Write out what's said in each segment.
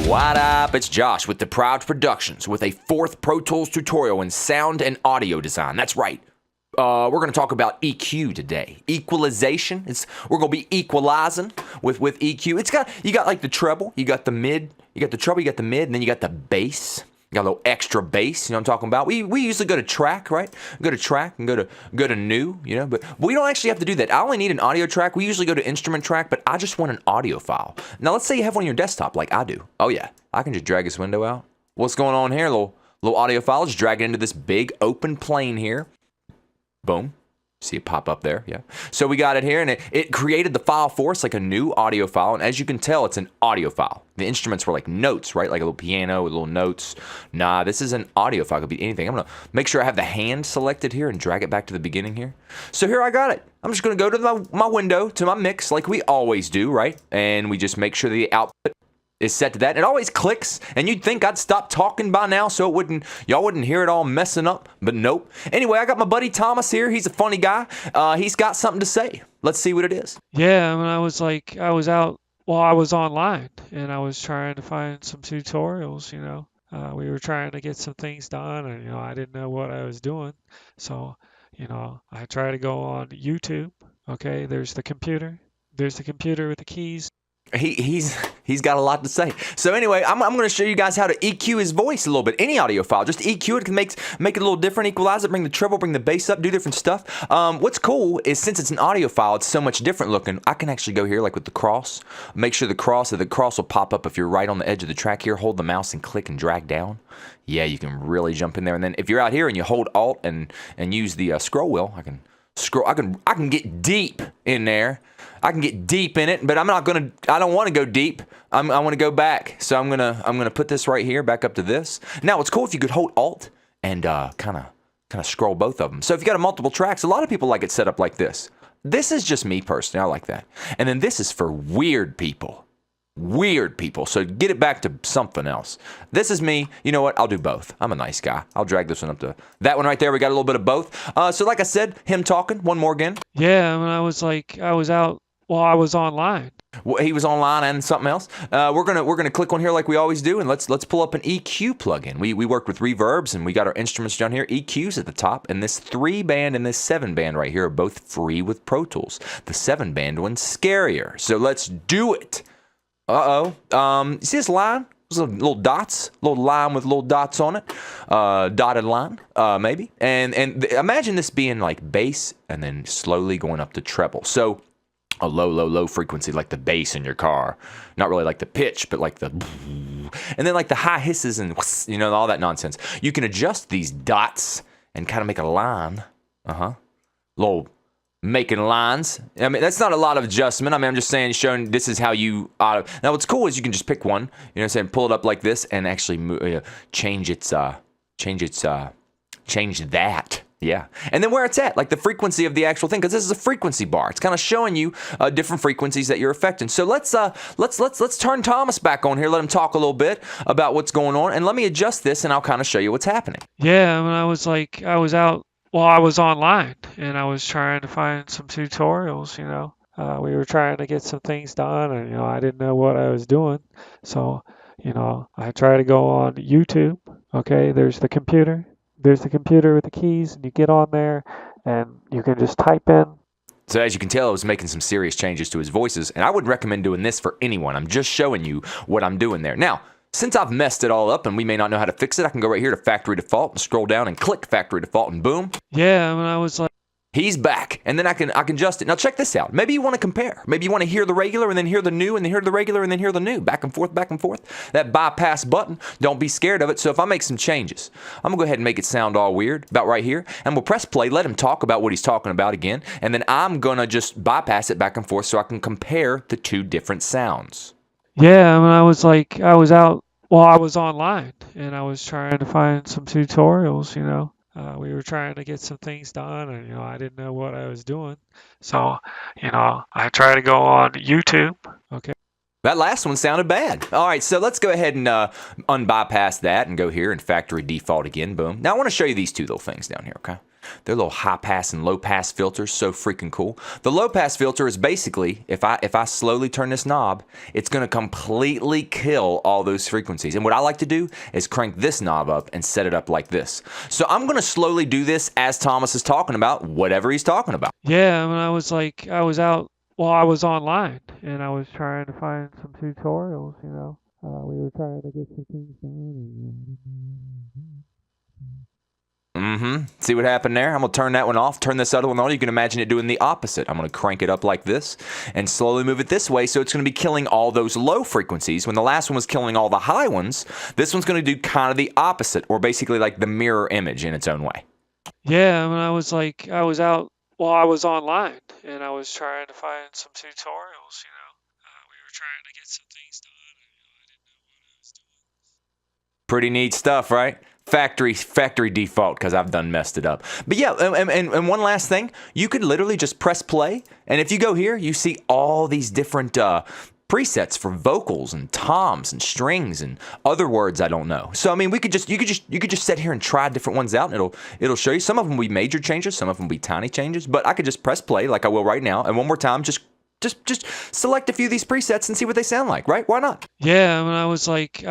What up? It's Josh with DepriveD Productions with a fourth Pro Tools tutorial in sound and audio design. That's right. We're going to talk about EQ today. Equalization. We're going to be equalizing with EQ. You got like the treble, you got the mid, you got the treble, you got the mid, and then you got the bass. You got a little extra bass, you know what I'm talking about? We usually go to track, right? Go to track and go to new, you know, but we don't actually have to do that. I only need an audio track. We usually go to instrument track, but I just want an audio file. Now let's say you have one on your desktop like I do. Oh yeah, I can just drag this window out. What's going on here? Little audio file, just drag it into this big open plane here. Boom. See it pop up there, yeah. So we got it here, and it created the file for us, like a new audio file, and as you can tell, it's an audio file. The instruments were like notes, right? Like a little piano with little notes. Nah, this is an audio file. It could be anything. I'm going to make sure I have the hand selected here and drag it back to the beginning here. So here I got it. I'm just going to go to my window, to my mix, like we always do, right? And we just make sure the output is set to that. It always clicks, and you'd think I'd stop talking by now so y'all wouldn't hear it all messing up, but nope. Anyway, I got my buddy Thomas here. He's a funny guy. He's got something to say. Let's see what it is. Yeah, I was online and I was trying to find some tutorials, we were trying to get some things done and, I didn't know what I was doing. So, I tried to go on YouTube. Okay, there's the computer with the keys. He's got a lot to say. So anyway, I'm going to show you guys how to EQ his voice a little bit. Any audio file, just EQ it. Can make it a little different, equalize it, bring the treble, bring the bass up, do different stuff. What's cool is since it's an audio file, it's so much different looking. I can actually go here like with the cross. Make sure the cross will pop up if you're right on the edge of the track here. Hold the mouse and click and drag down. Yeah, you can really jump in there. And then if you're out here and you hold Alt and use the scroll wheel, I can get deep in there. I can get deep in it, but I don't want to go deep. I want to go back. So I'm gonna put this right here, back up to this. Now it's cool if you could hold Alt and kind of scroll both of them. So if you got a multiple tracks, a lot of people like it set up like this. This is just me personally. I like that. And then this is for weird people. So get it back to something else. This is me. You know what? I'll do both. I'm a nice guy. I'll drag this one up to that one right there. We got a little bit of both. So like I said, him talking. One more again. Yeah, I was online. Well, he was online and something else. We're gonna click on here like we always do, and let's pull up an EQ plugin. We work with reverbs, and we got our instruments down here. EQs at the top, and this 3-band and this 7-band right here are both free with Pro Tools. The 7-band one's scarier. So let's do it. You see this line? Those little dots, little line with little dots on it, dotted line, maybe. And imagine this being like bass, and then slowly going up to treble. So a low frequency like the bass in your car. Not really like the pitch, but like the... And then like the high hisses and, all that nonsense. You can adjust these dots and kind of make a line. Little making lines. I mean, that's not a lot of adjustment. I mean, I'm just saying, showing this is how you... Now, what's cool is you can just pick one, pull it up like this and actually change that. Yeah. And then where it's at, like the frequency of the actual thing, because this is a frequency bar. It's kind of showing you different frequencies that you're affecting. So let's turn Thomas back on here. Let him talk a little bit about what's going on, and let me adjust this, and I'll kind of show you what's happening. Yeah, I was online and I was trying to find some tutorials. We were trying to get some things done, and I didn't know what I was doing. So, I tried to go on YouTube. Okay, there's the computer with the keys, and you get on there and you can just type in. So as you can tell, I was making some serious changes to his voices, and I wouldn't recommend doing this for anyone. I'm just showing you what I'm doing there. Now, since I've messed it all up and we may not know how to fix it, I can go right here to factory default and scroll down and click factory default, and boom. Yeah, he's back, and then I can adjust it. Now check this out. Maybe you want to compare. Maybe you want to hear the regular and then hear the new and then hear the regular and then hear the new. Back and forth, back and forth. That bypass button, don't be scared of it. So if I make some changes, I'm going to go ahead and make it sound all weird about right here. And we'll press play, let him talk about what he's talking about again. And then I'm going to just bypass it back and forth so I can compare the two different sounds. Yeah, I was online and I was trying to find some tutorials, we were trying to get some things done, and I didn't know what I was doing. So, I tried to go on YouTube. Okay. That last one sounded bad. All right, so let's go ahead and unbypass that and go here and factory default again. Boom. Now I want to show you these two little things down here, okay? Their little high pass and low pass filters, so freaking cool. The low pass filter is basically, if I slowly turn this knob, it's gonna completely kill all those frequencies. And what I like to do is crank this knob up and set it up like this. So I'm gonna slowly do this as Thomas is talking about whatever he's talking about. Yeah, I mean, I was out, well, I was online and I was trying to find some tutorials, you know. We were trying to get some things done. See what happened there? I'm gonna turn that one off, turn this other one on. You can imagine it doing the opposite. I'm gonna crank it up like this and slowly move it this way, so it's gonna be killing all those low frequencies. When the last one was killing all the high ones, this one's gonna do kind of the opposite, or basically like the mirror image in its own way. Yeah, I mean, I was out, well, I was online and I was trying to find some tutorials, you know. We were trying to get some things done and, you know, I didn't know what I was doing. Pretty neat stuff, right? Factory default, because I've done messed it up. But yeah, and one last thing, you could literally just press play, and if you go here, you see all these different presets for vocals and toms and strings and other words I don't know. So I mean, you could just sit here and try different ones out, and it'll show you. Some of them will be major changes, some of them will be tiny changes. But I could just press play like I will right now, and one more time, just select a few of these presets and see what they sound like, right? Why not? Yeah, I mean, I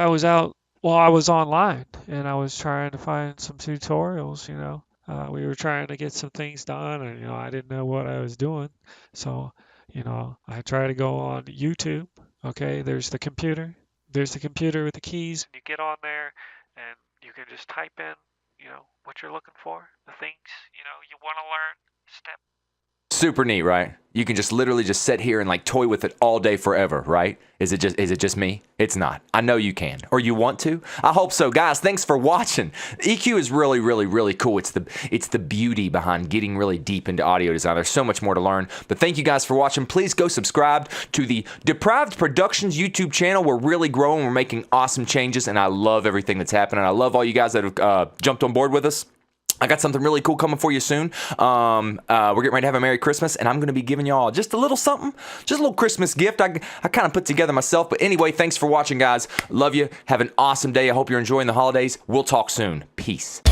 was out, well, I was online and I was trying to find some tutorials, you know. We were trying to get some things done and, you know, I didn't know what I was doing. So, you know, I try to go on YouTube. Okay, there's the computer. There's the computer with the keys. You get on there and you can just type in, you know, what you're looking for, the things, you know, you want to learn, step. Super neat, right? You can just literally just sit here and like toy with it all day forever, right? Is it just me? It's not. I know you can, or you want to. I hope so, guys. Thanks for watching. EQ is really, really, really cool. It's the beauty behind getting really deep into audio design. There's so much more to learn. But thank you guys for watching. Please go subscribe to the Deprived Productions YouTube channel. We're really growing. We're making awesome changes, and I love everything that's happening. I love all you guys that have jumped on board with us. I got something really cool coming for you soon. We're getting ready to have a Merry Christmas, and I'm going to be giving y'all just a little something, just a little Christmas gift I kind of put together myself. But anyway, thanks for watching, guys. Love you. Have an awesome day. I hope you're enjoying the holidays. We'll talk soon. Peace.